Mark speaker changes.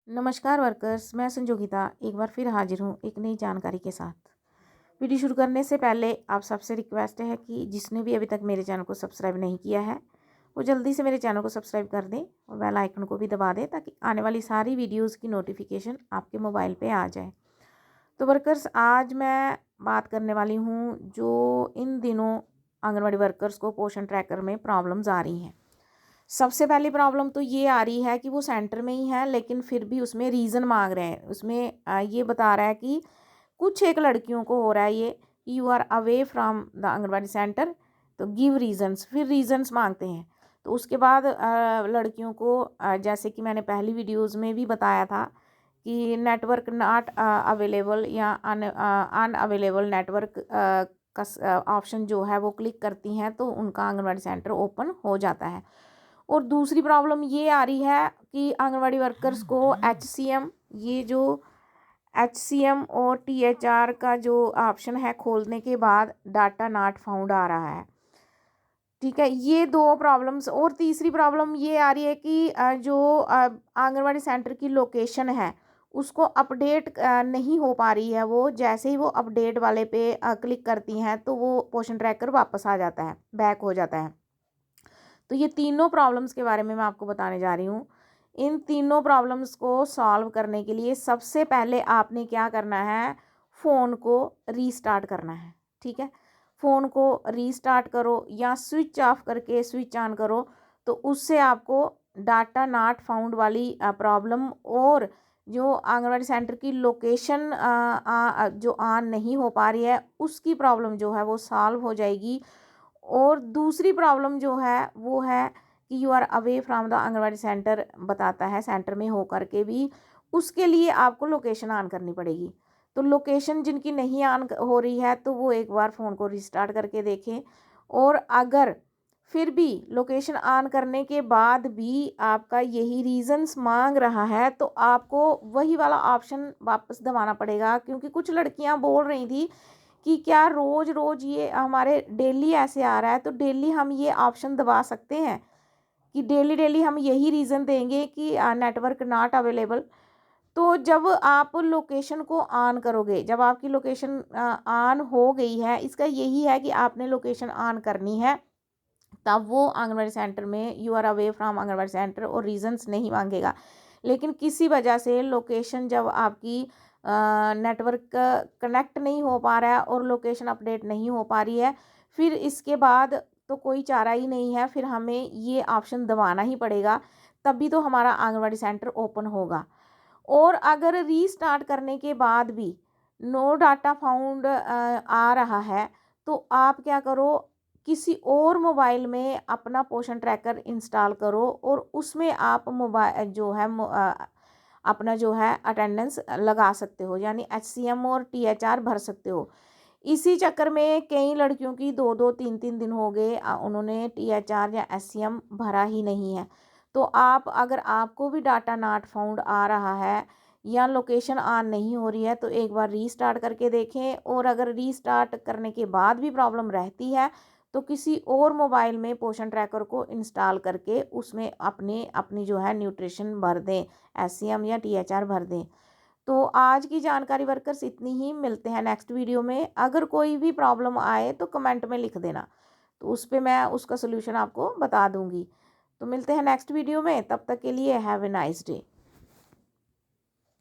Speaker 1: नमस्कार वर्कर्स, मैं संजोगिता एक बार फिर हाजिर हूँ एक नई जानकारी के साथ। वीडियो शुरू करने से पहले आप सबसे रिक्वेस्ट है कि जिसने भी अभी तक मेरे चैनल को सब्सक्राइब नहीं किया है वो जल्दी से मेरे चैनल को सब्सक्राइब कर दें और बेल आइकन को भी दबा दें ताकि आने वाली सारी वीडियोज़ की नोटिफिकेशन आपके मोबाइल पर आ जाए। तो वर्कर्स, आज मैं बात करने वाली हूँ जो इन दिनों आंगनवाड़ी वर्कर्स को पोषण ट्रैकर में प्रॉब्लम्स आ रही हैं। सबसे पहली प्रॉब्लम तो ये आ रही है कि वो सेंटर में ही है लेकिन फिर भी उसमें रीज़न मांग रहे हैं। उसमें ये बता रहा है कि कुछ एक लड़कियों को हो रहा है ये, you are away from the anganwadi centre, तो गिव रीजंस, फिर रीजंस मांगते हैं। तो उसके बाद लड़कियों को जैसे कि मैंने पहली वीडियोज़ में भी बताया था कि नेटवर्क नॉट अवेलेबल या अनअवेलेबल नेटवर्क का ऑप्शन जो है वो क्लिक करती हैं तो उनका आंगनबाड़ी सेंटर ओपन हो जाता है। और दूसरी प्रॉब्लम ये आ रही है कि आंगनवाड़ी वर्कर्स को HCM, ये जो HCM और THR का जो ऑप्शन है खोलने के बाद डाटा नॉट फाउंड आ रहा है। ठीक है, ये दो प्रॉब्लम्स। और तीसरी प्रॉब्लम ये आ रही है कि जो आंगनवाड़ी सेंटर की लोकेशन है उसको अपडेट नहीं हो पा रही है। वो जैसे ही वो अपडेट वाले पे क्लिक करती हैं तो वो पोषण ट्रैकर वापस आ जाता है, बैक हो जाता है। तो ये तीनों प्रॉब्लम्स के बारे में मैं आपको बताने जा रही हूँ। इन तीनों प्रॉब्लम्स को सॉल्व करने के लिए सबसे पहले आपने क्या करना है, फ़ोन को रीस्टार्ट करना है। ठीक है, फ़ोन को रीस्टार्ट करो या स्विच ऑफ करके स्विच ऑन करो, तो उससे आपको डाटा नॉट फाउंड वाली प्रॉब्लम और जो आंगनवाड़ी सेंटर की लोकेशन जो ऑन नहीं हो पा रही है उसकी प्रॉब्लम जो है वो सॉल्व हो जाएगी। और दूसरी प्रॉब्लम जो है वो है कि you are away from the anganwadi centre बताता है, सेंटर में हो करके भी उसके लिए आपको लोकेशन ऑन करनी पड़ेगी। तो लोकेशन जिनकी नहीं ऑन हो रही है तो वो एक बार फ़ोन को रिस्टार्ट करके देखें। और अगर फिर भी लोकेशन ऑन करने के बाद भी आपका यही रीज़न्स मांग रहा है तो आपको वही वाला ऑप्शन वापस दबाना पड़ेगा, क्योंकि कुछ लड़कियां बोल रही थी कि क्या रोज़ रोज़ ये हमारे डेली ऐसे आ रहा है, तो डेली हम ये ऑप्शन दबा सकते हैं कि डेली डेली हम यही रीज़न देंगे कि नेटवर्क नॉट अवेलेबल। तो जब आप लोकेशन को ऑन करोगे, जब आपकी लोकेशन ऑन हो गई है, इसका यही है कि आपने लोकेशन ऑन करनी है, तब वो आंगनबाड़ी सेंटर में you are away from anganwadi centre और रीजंस नहीं मांगेगा। लेकिन किसी वजह से लोकेशन जब आपकी नेटवर्क कनेक्ट नहीं हो पा रहा है और लोकेशन अपडेट नहीं हो पा रही है, फिर इसके बाद तो कोई चारा ही नहीं है, फिर हमें ये ऑप्शन दबाना ही पड़ेगा, तभी तो हमारा आंगनबाड़ी सेंटर ओपन होगा। और अगर रीस्टार्ट करने के बाद भी नो डाटा फाउंड आ रहा है तो आप क्या करो, किसी और मोबाइल में अपना पोषण ट्रैकर इंस्टॉल करो और उसमें आप मोबाइल जो है अपना जो है अटेंडेंस लगा सकते हो, यानी HCM और THR भर सकते हो। इसी चक्कर में कई लड़कियों की 2-2 3-3 दिन हो गए, उन्होंने THR या HCM भरा ही नहीं है। तो आप अगर आपको भी डाटा नॉट फाउंड आ रहा है या लोकेशन ऑन नहीं हो रही है तो एक बार रीस्टार्ट करके देखें। और अगर रीस्टार्ट करने के बाद भी प्रॉब्लम रहती है तो किसी और मोबाइल में पोषण ट्रैकर को इंस्टॉल करके उसमें अपनी जो है न्यूट्रिशन भर दें, HCM या THR भर दें। तो आज की जानकारी वर्कर्स इतनी ही, मिलते हैं नेक्स्ट वीडियो में। अगर कोई भी प्रॉब्लम आए तो कमेंट में लिख देना, तो उस पर मैं उसका सोल्यूशन आपको बता दूंगी। तो मिलते हैं नेक्स्ट वीडियो में, तब तक के लिए हैव ए नाइस डे।